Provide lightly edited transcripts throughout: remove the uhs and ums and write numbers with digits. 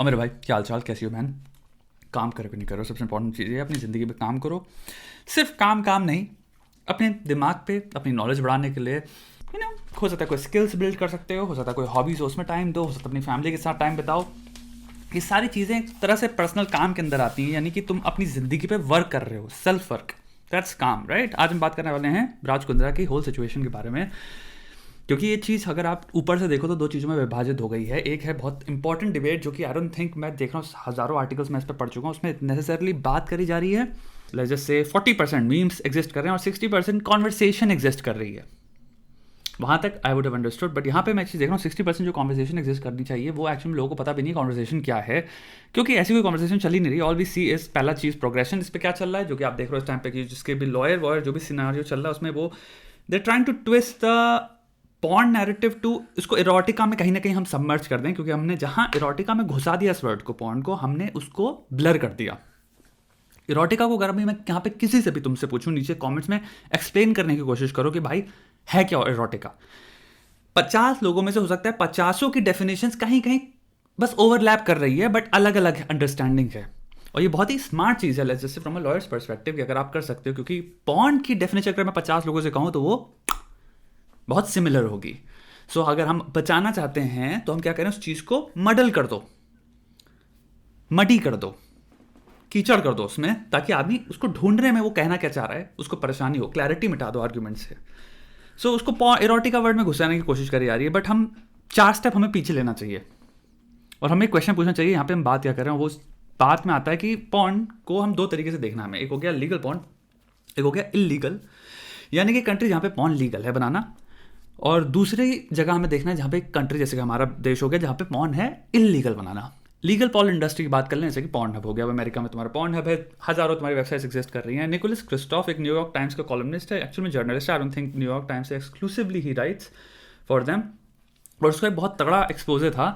और मेरे भाई क्या हाल चाल, कैसी हो बहन? काम करो कि नहीं करो, सबसे इंपॉर्टेंट चीज़ है अपनी ज़िंदगी में काम करो। सिर्फ काम काम नहीं, अपने दिमाग पे अपनी नॉलेज बढ़ाने के लिए हो सकता है कोई स्किल्स बिल्ड कर सकते हो सकता है कोई हॉबीज़ हो उसमें टाइम दो, हो सकता है अपनी फैमिली के साथ टाइम बिताओ। ये सारी चीज़ें एक तरह से पर्सनल काम के अंदर आती हैं, यानी कि तुम अपनी ज़िंदगी पे वर्क कर रहे हो, सेल्फ वर्क, दैट्स काम, राइट। आज हम बात करने वाले हैं राज कुंद्रा की होल सिचुएशन के बारे में, क्योंकि ये चीज़ अगर आप ऊपर से देखो तो दो चीज़ों में विभाजित हो गई है। एक है बहुत इंपॉर्टेंट डिबेट जो कि आई डोंट थिंक, मैं देख रहा हूँ हज़ारों आर्टिकल्स मैं इस पर पढ़ चुका हूँ, उसमें नेसेसरली बात करी जा रही है, let's just say 40% memes exist कर रहे हैं और 60% कॉन्वर्सेशन एग्जिस्ट कर रही है। वहाँ तक I would have understood, but यहाँ पे मैं एक्चुअली देख रहा हूँ 60% जो कॉन्वर्सेशन एग्जिस्ट करनी चाहिए वो एक्चुअली लोगों को पता भी नहीं कॉन्वर्सेशन क्या है, क्योंकि ऐसी कोई कॉन्वर्सेशन चल ही नहीं रही। ऑल वी सी इज पहला चीज़ प्रोग्रेशन, इस पर क्या चल रहा है जो कि आप देख रहे हो इस टाइम पे, कि जिसके भी लॉयर वॉयर जो भी सिनेरियो चल रहा है उसमें वो they trying to twist the porn narrative to, इसको इरोटिका में कहीं ना कहीं हम सबमर्ज कर दें, क्योंकि हमने जहाँ इरोटिका में घुसा दिया इस वर्ड को, पॉर्न को, हमने उसको ब्लर कर दिया। इरोटिका को अगर अभी मैं यहाँ पे किसी से भी तुमसे पूछूं, नीचे कमेंट्स में एक्सप्लेन करने की कोशिश करो कि भाई है क्या इरोटिका। 50 लोगों में से हो सकता है 50 की डेफिनेशंस कहीं कहीं बस ओवरलैप कर रही है, बट अलग अलग अंडरस्टैंडिंग है। और ये बहुत ही स्मार्ट चीज़ है जैसे फ्रॉम अ लॉयर्स पर्सपेक्टिव कि अगर आप कर सकते हो, क्योंकि पॉर्न की डेफिनेशन अगर मैं 50 लोगों से कहूँ तो वो बहुत सिमिलर होगी। सो अगर हम बचाना चाहते हैं तो हम क्या करें, उस चीज़ को मडल कर दो, मडी कर दो, कीचड़ कर दो उसमें, ताकि आदमी उसको ढूंढने में वो कहना क्या चाह रहा है उसको परेशानी हो, क्लैरिटी मिटा दो आर्ग्यूमेंट से। सो उसको इरोटिका वर्ड में घुसाने की कोशिश करी जा रही है, बट हम 4 स्टेप हमें पीछे लेना चाहिए और हमें एक क्वेश्चन पूछना चाहिए यहाँ पे हम बात क्या कर रहे हैं। वो बात में आता है कि पॉर्न को हम 2 तरीके से देखना हमें, एक हो गया लीगल पॉर्न, एक हो गया इलीगल, यानी कि कंट्री जहाँ पे पॉर्न लीगल है बनाना, और दूसरी जगह हमें देखना है जहाँ पे कंट्री जैसे कि हमारा देश हो गया जहाँ पे पॉर्न है इलीगल बनाना। लीगल पॉर्न इंडस्ट्री की बात कर लें, जैसे कि पॉर्न हब हो गया, अब अमेरिका में तुम्हारा पॉर्न हब है, हज़ारों तुम्हारी वेबसाइट्स एग्जिस्ट कर रही हैं। निकोलस क्रिस्टोफ एक न्यूयॉर्क टाइम्स का कॉलमनिस्ट है, एक्चुअली में जर्नलिस्ट है, I don't think New York Times से एक्सक्लूसिवली ही राइट्स फॉर देम, और उसका एक बहुत तगड़ा एक्सपोजर था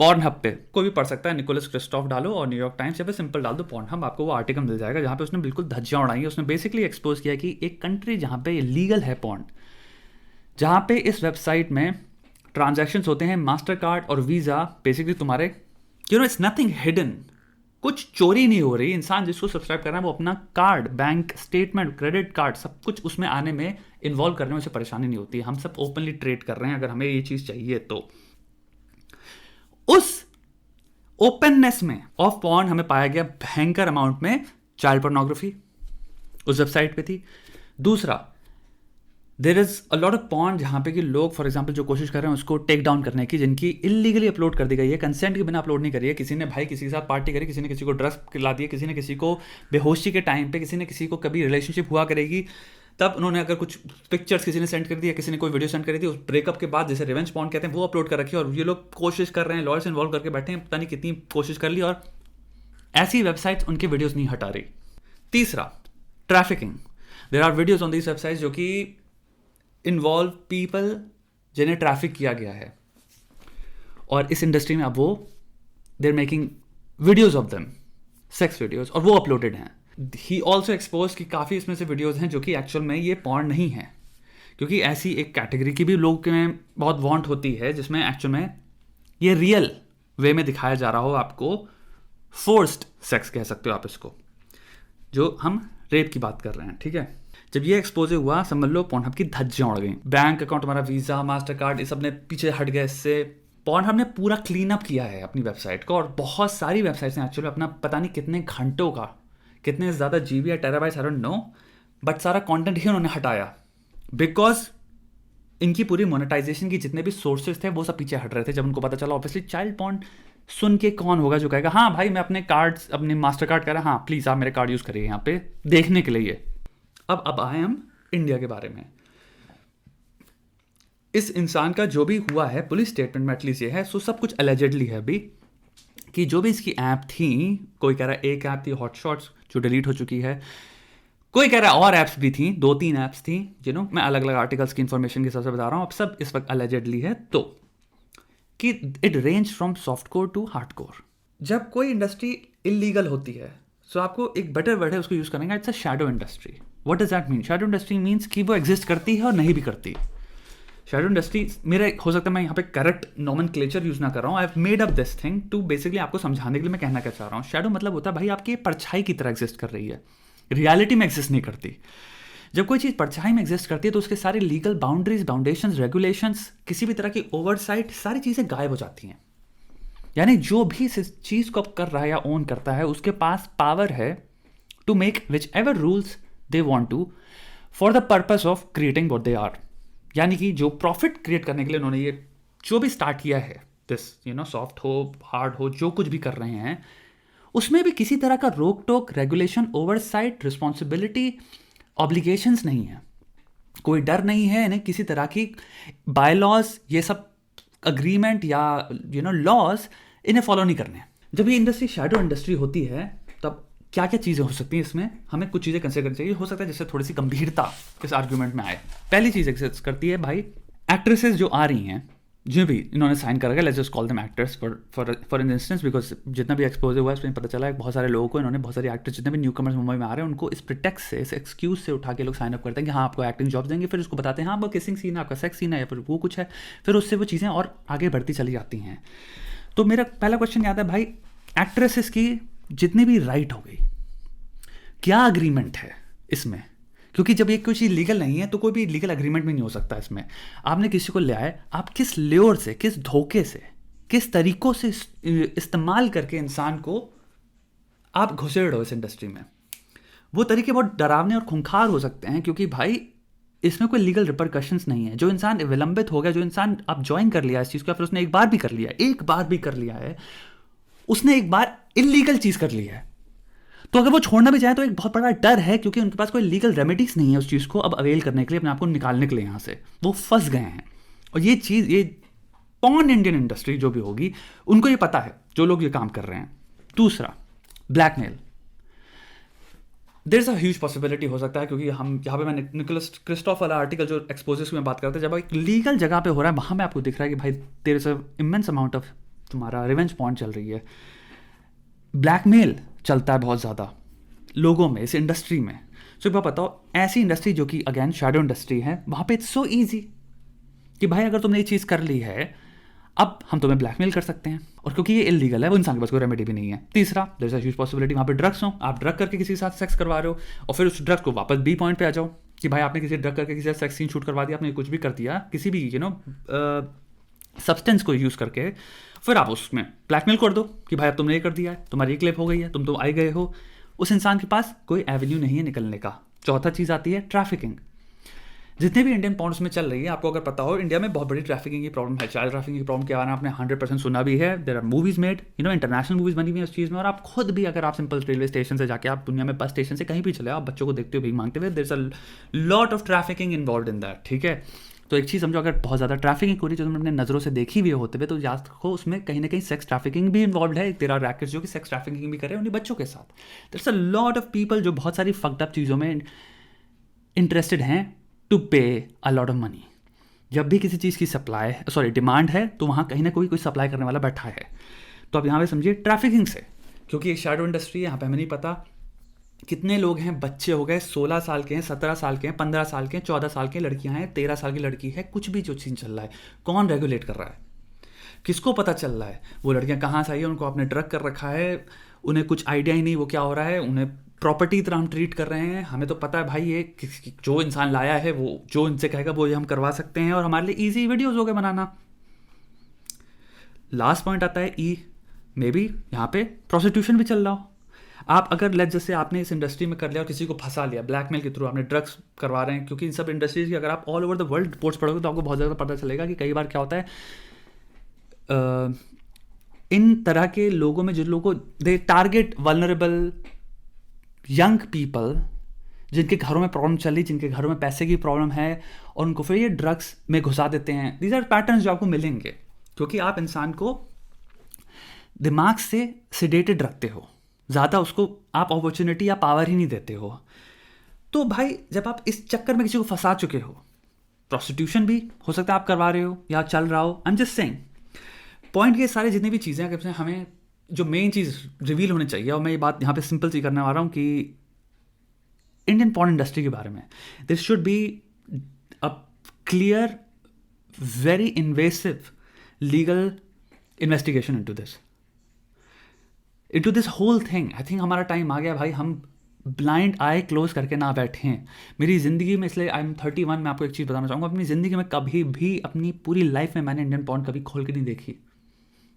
पॉर्न हब पे। कोई भी पढ़ सकता है, निकोलस क्रिस्टोफ डालो और न्यूयॉर्क टाइम्स, या फिर सिंपल डाल दो पॉर्न हब, आपको वो आर्टिकल मिल जाएगा जहाँ पे उसने बिल्कुल धज्जियाँ उड़ाई है। उसने बेसिकली एक्सपोज किया कि एक कंट्री जहाँ पे लीगल है पॉर्न, जहाँ पे इस वेबसाइट में ट्रांजैक्शंस होते हैं मास्टर कार्ड और वीज़ा, बेसिकली तुम्हारे इट्स नथिंग हिडन, कुछ चोरी नहीं हो रही। इंसान जिसको सब्सक्राइब कर रहा है वो अपना card, bank statement, credit card, सब कुछ उसमें आने में इन्वॉल्व करने में उसे परेशानी नहीं होती। हम सब ओपनली ट्रेड कर रहे हैं अगर हमें ये चीज़ चाहिए तो। उस ओपननेस में ऑफ पॉर्न हमें पाया गया भयंकर अमाउंट में चाइल्ड पोर्नोग्राफी उस वेबसाइट पे थी। दूसरा, there is a lot of porn जहाँ पे कि लोग फॉर एग्जाम्पल जो कोशिश कर रहे हैं उसको टेक डाउन करने की, जिनकी इलीगली अपलोड कर दी गई है, कंसेंट के बिना अपलोड नहीं करी है। किसी ने भाई किसी के साथ पार्टी करी, किसी ने किसी को ड्रग्स खिला दिया, किसी ने किसी को बेहोशी के टाइम पे, किसी ने किसी को कभी रिलेशनशिप हुआ करेगी तब उन्होंने अगर कुछ पिक्चर्स किसी ने सेंड कर दिया, किसी ने कोई वीडियो सेंड करी थी, उस ब्रेकअप के बाद जैसे रिवेंज पॉर्न कहते हैं वो अपलोड कर रखी है, और ये लोग कोशिश कर रहे हैं, लॉयर्स इन्वॉल्व करके बैठे हैं, पता नहीं कितनी कोशिश कर ली, और ऐसी वेबसाइट्स उनके वीडियोज़ नहीं हटा रही। तीसरा, trafficking. There are videos on these websites जो कि इन्वॉल्व पीपल जिन्हें ट्रैफिक किया गया है, और इस इंडस्ट्री में अब वो there making videos of them, sex videos, और वो अपलोडेड हैं। ही ऑल्सो एक्सपोज कि काफ़ी इसमें से वीडियोज़ हैं जो कि एक्चुअल में ये पॉर्न नहीं है, क्योंकि ऐसी एक कैटेगरी की भी लोग में बहुत वांट होती है जिसमें एक्चुअल में ये रियल वे में दिखाया जा रहा हो आपको, फोर्स्ड सेक्स कह सकते हो आप इसको, जो हम रेप की बात कर रहे हैं, ठीक है। जब ये एक्सपोज हुआ समझ लो पॉर्नहब की धज्जियां उड़ गई, बैंक अकाउंट हमारा, वीज़ा, मास्टर कार्ड, ये सब ने पीछे हट गए इससे। पॉर्नहब ने पूरा क्लीन अप किया है अपनी वेबसाइट को, और बहुत सारी वेबसाइट्स ने एक्चुअली अपना पता नहीं कितने घंटों का, कितने ज़्यादा जीबी या terabytes, I don't know, but सारा कंटेंट ही उन्होंने हटाया, बिकॉज इनकी पूरी मोनेटाइजेशन की जितने भी सोर्सेज थे वो सब पीछे हट रहे थे। जब उनको पता चला, ऑब्वियसली चाइल्ड पॉर्न सुन के कौन होगा जो कहेगा हाँ भाई मैं अपने कार्ड्स, अपने मास्टर कार्ड कह रहा हाँ प्लीज़ आप मेरे कार्ड यूज़ करिए यहाँ पे देखने के लिए। अब आए हम इंडिया के बारे में। इस इंसान का जो भी हुआ है, पुलिस स्टेटमेंट में एटलीस्ट ये है, सो सब कुछ अलेजेडली है अभी, कि जो भी इसकी ऐप थी, कोई कह रहा है एक ऐप थी हॉटशॉट्स जो डिलीट हो चुकी है, कोई कह रहा है और ऐप्स भी थी, 2-3 ऐप्स थी जिन्हों मैं अलग अलग आर्टिकल्स की इंफॉर्मेशन के हिसाब से बता रहा हूँ, अब सब इस वक्त अलेजेडली है। तो कि it range from soft core to hard core. जब कोई इंडस्ट्री इलीगल होती है सो आपको एक बेटर वर्ड है उसको यूज़ करेंगे, it's a shadow industry. What does that mean? Shadow industry means कि वो एग्जिस्ट करती है और नहीं भी करती। शैडो इंडस्ट्री मेरा हो सकता है मैं यहाँ पे करेक्ट नॉमेनक्लेचर यूज ना कर रहा हूँ, I have made up this thing to basically आपको समझाने के लिए मैं कहना क्या चाह रहा हूँ। शैडो मतलब होता है भाई आपकी परछाई की तरह एग्जिस्ट कर रही है, रियलिटी में एग्जिस्ट नहीं करती। जब कोई चीज़ परछाई में एग्जिस्ट करती है तो उसके सारे लीगल बाउंड्रीज, बाउंडेशंस, रेगुलेशंस, किसी भी तरह की ओवरसाइट, सारी चीज़ें गायब हो जाती हैं। यानी जो भी इस चीज़ को कर रहा है या ओन करता है उसके पास पावर है to make whichever rules they want to for the purpose of creating what they are. यानी कि जो प्रॉफिट क्रिएट करने के लिए उन्होंने ये जो भी स्टार्ट किया है, दिस सॉफ्ट हो हार्ड हो, जो कुछ भी कर रहे हैं उसमें भी किसी तरह का रोक टोक, रेगुलेशन, ओवरसाइट, रिस्पॉन्सिबिलिटी, ऑब्लिगेशंस नहीं है। कोई डर नहीं है इन्हें किसी तरह की बाय लॉज, ये सब अग्रीमेंट या लॉज इन्हें फॉलो नहीं करने। जब ये इंडस्ट्री शैडो इंडस्ट्री होती है तब क्या क्या चीज़ें हो सकती हैं, इसमें हमें कुछ चीज़ें कंसिडर करनी चाहिए। हो सकता है जिससे थोड़ी सी गंभीरता इस आर्ग्यूमेंट में आए। पहली चीज़ एग्जिस्ट करती है भाई, एक्ट्रेसेस जो आ रही हैं, जो भी इन्होंने साइन करा, let's just call them actors for an instance, because जितना भी एक्सपोज हुआ है उसमें पता चला है बहुत सारे लोगों को इन्होंने, बहुत सारे एक्टर्स जितने भी न्यू कमर्स मुंबई में आ रहे हैं उनको इस प्रिटेक्स से, इस एक्सक्यूज से उठा के लोग साइन अप करते हैं कि हाँ आपको एक्टिंग जॉब देंगे, फिर उसको बताते हैं हाँ आपका किसिंग सीन है, आपका सेक्स सीन है, या फिर वो कुछ है, फिर उससे वो चीज़ें और आगे बढ़ती चली जाती हैं। तो मेरा पहला क्वेश्चन याद है भाई, एक्ट्रेसेस की जितनी भी राइट हो गई, क्या अग्रीमेंट है इसमें? क्योंकि जब ये कोई चीज़ लीगल नहीं है तो कोई भी लीगल एग्रीमेंट भी नहीं हो सकता इसमें। आपने किसी को ले आए, आप किस लेयर से, किस धोखे से, किस तरीकों से इस्तेमाल करके इंसान को आप घुसेड़ हो इस इंडस्ट्री में, वो तरीके बहुत डरावने और खूंखार हो सकते हैं। क्योंकि भाई इसमें कोई लीगल रिपरकशंस नहीं है। जो इंसान विलंबित हो गया, जो इंसान आप ज्वाइन कर लिया इस चीज़ को, फिर उसने एक बार भी कर लिया है, उसने एक बार इलीगल चीज़ कर ली है, तो अगर वो छोड़ना भी चाहे तो एक बहुत बड़ा डर है, क्योंकि उनके पास कोई लीगल रेमेडीज नहीं है उस चीज़ को अब अवेल करने के लिए, अपने आप को निकालने के लिए यहाँ से वो फंस गए हैं। और ये चीज़, ये पॉन इंडियन इंडस्ट्री जो भी होगी उनको ये पता है, जो लोग ये काम कर रहे हैं। दूसरा, blackmail. There is a huge possibility हो सकता है, क्योंकि हम यहाँ पे मैंने निकोलस क्रिस्टोफ वाला आर्टिकल जो एक्सपोजेस में बात करते हैं, जब एक लीगल जगह पे हो रहा है वहाँ में आपको दिख रहा है कि भाई there is a immense amount of तुम्हारा रिवेंज पॉइंट चल रही है, ब्लैकमेल चलता है बहुत ज़्यादा लोगों में, इस इंडस्ट्री में। सो एक बात बताओ, ऐसी इंडस्ट्री जो कि अगेन शैडो इंडस्ट्री है, वहाँ पे इट्स सो ईजी कि भाई अगर तुमने ये चीज़ कर ली है अब हम तुम्हें ब्लैकमेल कर सकते हैं, और क्योंकि ये इलीगल है वो इंसान के पास कोई रेमेडी भी नहीं है। तीसरा, there is a huge possibility वहाँ पे ड्रग्स हो, आप ड्रग करके किसी के साथ सेक्स करवा रहे हो और फिर उस ड्रग्स को वापस बी पॉइंट पे आ जाओ कि भाई आपने किसी ड्रग करके किसी सेक्स सीन शूट करवा दिया, आपने कुछ भी कर दिया किसी भी सब्सटेंस को यूज़ करके, फिर आप उसमें ब्लैकमेल कर दो कि भाई अब तुमने ये कर दिया है, तुम्हारी ये क्लिप हो गई है, तुम तो आए गए हो। उस इंसान के पास कोई एवेन्यू नहीं है निकलने का। चौथा चीज़ आती है ट्रैफिकिंग। जितने भी इंडियन पॉन्ड्स में चल रही है, आपको अगर पता हो इंडिया में बहुत बड़ी ट्रैफिकिंग की प्रॉब्लम है, चाइल्ड ट्रैफिकिंग की प्रॉब्लम के बारे में आपने 100% सुना भी है। There are movies made, international movies बनी हुई है उस चीज़ में। और आप खुद भी अगर आप सिंपल रेलवे स्टेशन से जाके, आप दुनिया में बस स्टेशन से कहीं भी चले, आप बच्चों को देखते हो भीख मांगते हुए, there is a lot of trafficking involve in that. ठीक है, तो एक चीज़ समझो, अगर बहुत ज़्यादा ट्रैफिकिंग हो रही है जो तुमने अपने नज़रों से देखी हुई होते हुए, तो याद रखो उसमें कहीं ना कहीं सेक्स ट्रैफिकिंग भी इन्वॉल्व है। तेरा रैकेट्स जो कि सेक्स ट्रैफिकिंग भी करे उन्हीं बच्चों के साथ। There is a lot of people जो बहुत सारी फक्ड अप चीज़ों में इंटरेस्टेड हैं टू पे अ लॉट ऑफ मनी। जब भी किसी चीज़ की डिमांड है, तो वहाँ कहीं ना कोई सप्लाई करने वाला बैठा है। तो आप यहाँ पे समझिए ट्रैफिकिंग से, क्योंकि एक शैडो इंडस्ट्री है, यहाँ पे हमें नहीं पता कितने लोग हैं, बच्चे हो गए 16 साल के हैं, 17 साल के हैं, 15 साल के हैं, 14 साल के लड़कियां हैं, 13 साल की लड़की है, कुछ भी जो चीज़ चल रहा है, कौन रेगुलेट कर रहा है? किसको पता चल रहा है वो लड़कियां कहाँ से आई है? उनको आपने ड्रग कर रखा है, उन्हें कुछ आइडिया ही नहीं वो क्या हो रहा है, उन्हें प्रॉपर्टी तरह हम ट्रीट कर रहे हैं। हमें तो पता है भाई ये जो इंसान लाया है, वो जो इनसे कहेगा वो ये हम करवा सकते हैं, और हमारे लिए ईजी वीडियोज़ हो गए बनाना। लास्ट पॉइंट आता है ई, मे बी यहाँ पे प्रोस्टिट्यूशन भी चल रहा हो। आप अगर जैसे आपने इस इंडस्ट्री में कर लिया और किसी को फंसा लिया ब्लैकमेल के थ्रू, आपने ड्रग्स करवा रहे हैं, क्योंकि इन सब इंडस्ट्रीज की अगर आप all over the world reports पढ़ोगे तो आपको बहुत ज़्यादा पता चलेगा कि कई बार क्या होता है, इन तरह के लोगों में जिन लोगों को दे टारगेट वल्नरेबल यंग पीपल, जिनके घरों में प्रॉब्लम चल रही, जिनके घरों में पैसे की प्रॉब्लम है, और उनको फिर ये ड्रग्स में घुसा देते हैं। दीज आर पैटर्न्स जो आपको मिलेंगे, क्योंकि आप इंसान को दिमाग से सिडेटेड रखते हो, ज़्यादा उसको आप अपॉर्चुनिटी या पावर ही नहीं देते हो। तो भाई जब आप इस चक्कर में किसी को फंसा चुके हो, प्रोस्टिट्यूशन भी हो सकता है आप करवा रहे हो या चल रहा हो, I am just saying point, ये सारी जितनी भी चीज़ें हैं, हमें जो मेन चीज़ रिवील होनी चाहिए, और मैं ये बात यहाँ पे सिंपल सी करने वाला हूँ कि इंडियन पॉर्न इंडस्ट्री के बारे में this should be a clear very invasive legal investigation into this whole thing. I think हमारा टाइम आ गया भाई, हम ब्लाइंड आई क्लोज करके ना बैठें मेरी ज़िंदगी में। इसलिए आई एम 31, मैं आपको एक चीज़ बताना चाहूँगा, अपनी ज़िंदगी में कभी भी, अपनी पूरी लाइफ में मैंने इंडियन पॉर्न कभी खोल के नहीं देखी,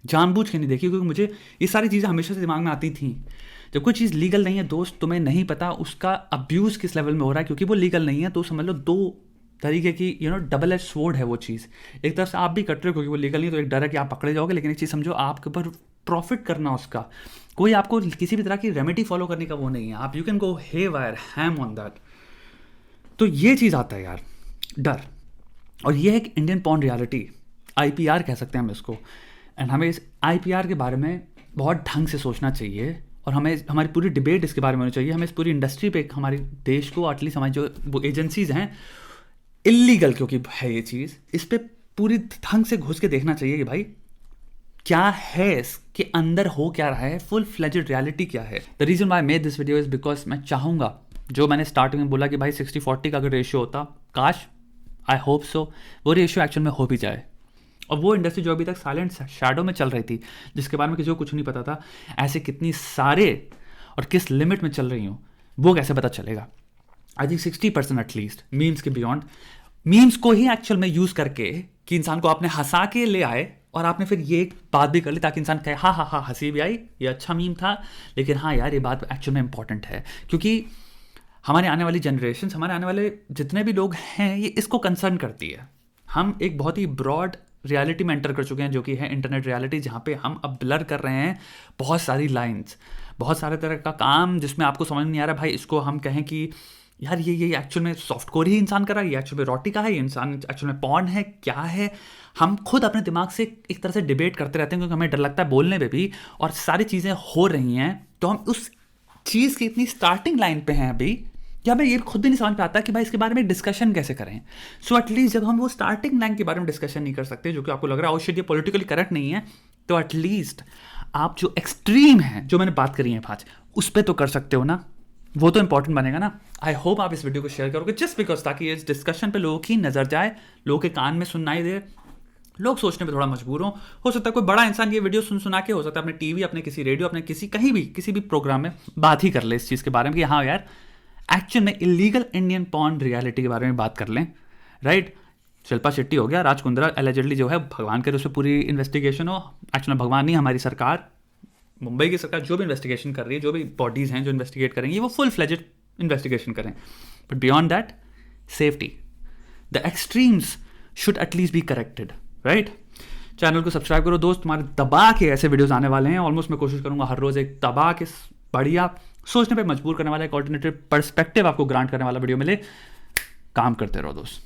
जानबूझ के नहीं देखी, क्योंकि मुझे ये सारी चीज़ें हमेशा से दिमाग में आती थी। जब कोई चीज़ लीगल नहीं है दोस्त, तुम्हें नहीं पता उसका अब्यूज़ किस लेवल में हो रहा है, क्योंकि वो लीगल नहीं है, तो समझ लो दो तरीके की डबल एज स्वॉर्ड है वो चीज़। एक तरफ से आप भी कट रहे हो क्योंकि वो लीगल नहीं, तो एक डर है कि आप पकड़े जाओगे, लेकिन एक चीज़ समझो, आपके ऊपर प्रॉफिट करना उसका, कोई आपको किसी भी तरह की रेमेडी फॉलो करने का वो नहीं है, आप you can go haywire ham on that. तो ये चीज़ आता है यार, डर। और ये है एक इंडियन पॉर्न रियलिटी, IPR कह सकते हैं हम इसको। एंड हमें इस IPR के बारे में बहुत ढंग से सोचना चाहिए, और हमें हमारी पूरी डिबेट इसके बारे में होनी चाहिए। हमें इस पूरी इंडस्ट्री पे, हमारे देश को, एटलीस्ट हमारी जो वो एजेंसीज हैं, इलीगल क्योंकि है ये चीज़, इस पर पूरी ढंग से घुस के देखना चाहिए कि भाई क्या है, इसके अंदर हो क्या रहा है, फुल फ्लेजेड रियलिटी क्या है। The reason why made this video is because मैं चाहूँगा, जो मैंने स्टार्टिंग में बोला कि भाई 60-40 का अगर रेशियो होता, काश, आई होप सो, वो रेशियो एक्चुअल में हो भी जाए। और वो इंडस्ट्री जो अभी तक साइलेंट शैडो में चल रही थी, जिसके बारे में किसी को कुछ नहीं पता था, ऐसे कितनी सारे और किस लिमिट में चल रही हूँ, वो कैसे पता चलेगा। आई थिंक 60% एटलीस्ट मीम्स के बियॉन्ड, मीम्स को ही एक्चुअल में यूज़ करके कि इंसान को आपने हंसा के ले आए, और आपने फिर ये बात भी कर ली ताकि इंसान कहे हाँ हाँ हाँ, हंसी भी आई, ये अच्छा मीम था, लेकिन हाँ यार ये बात एक्चुअल में इंपॉर्टेंट है, क्योंकि हमारे आने वाली जनरेशन, हमारे आने वाले जितने भी लोग हैं, ये इसको कंसर्न करती है। हम एक बहुत ही ब्रॉड रियलिटी में एंटर कर चुके हैं, जो कि है इंटरनेट रियलिटी, जहाँ पे हम अब ब्लर कर रहे हैं बहुत सारी लाइन्स, बहुत सारे तरह का काम, जिसमें आपको समझ नहीं आ रहा भाई इसको हम कहें कि यार ये एक्चुअल में सॉफ्ट कोर ही इंसान कर रहा है, ये एक्चुअल में रोटी का है, ये इंसान एक्चुअल में पॉर्न है, क्या है। हम खुद अपने दिमाग से एक तरह से डिबेट करते रहते हैं, क्योंकि हमें डर लगता है बोलने पे भी, और सारी चीज़ें हो रही हैं, तो हम उस चीज़ की इतनी स्टार्टिंग लाइन पे हैं अभी कि हमें ये खुद भी नहीं समझ में आता कि भाई इसके बारे में डिस्कशन कैसे करें। सो एटलीस्ट जब हम वो स्टार्टिंग लाइन के बारे में डिस्कशन नहीं कर सकते, जो कि आपको लग रहा है ओ शिट ये पॉलिटिकली करेक्ट नहीं है, तो एटलीस्ट आप जो एक्सट्रीम है, जो मैंने बात करी है 5, उस पर तो कर सकते हो ना, वो तो इंपॉर्टेंट बनेगा ना। आई होप आप इस वीडियो को शेयर करोगे, जस्ट बिकॉज, ताकि इस डिस्कशन पे लोगों की नज़र जाए, लोगों के कान में सुनाई दे, लोग सोचने पे थोड़ा मजबूर हो सकता है कोई बड़ा इंसान ये वीडियो सुना के, हो सकता है अपने टीवी, अपने किसी रेडियो, अपने किसी भी प्रोग्राम में बात ही कर ले इस चीज़ के बारे में कि हाँ यार एक्चुअल में इलीगल इंडियन पॉर्न रियलिटी के बारे में बात कर लें, राइट। शिल्पा शेट्टी हो गया, राज कुंद्रा एलिजिडली जो है, भगवान के उस पर पूरी इन्वेस्टिगेशन हो, एक्चुअल में भगवान नहीं, हमारी सरकार, मुंबई की सरकार जो भी इन्वेस्टिगेशन कर रही है, जो भी बॉडीज़ हैं जो इन्वेस्टिगेट करेंगी, वो फुल फ्लेजेड इन्वेस्टिगेशन करें, but beyond that safety, the extremes should at least be corrected, right. Channel को सब्सक्राइब करो दोस्त, तुम्हारे दबा के ऐसे वीडियोस आने वाले हैं। ऑलमोस्ट मैं कोशिश करूंगा हर रोज़ एक दबा के बढ़िया सोचने पे मजबूर करने वाला, एक ऑल्टरनेटिव पर्सपेक्टिव आपको ग्रांट करने वाला वीडियो मिले। काम करते रहो दोस्त।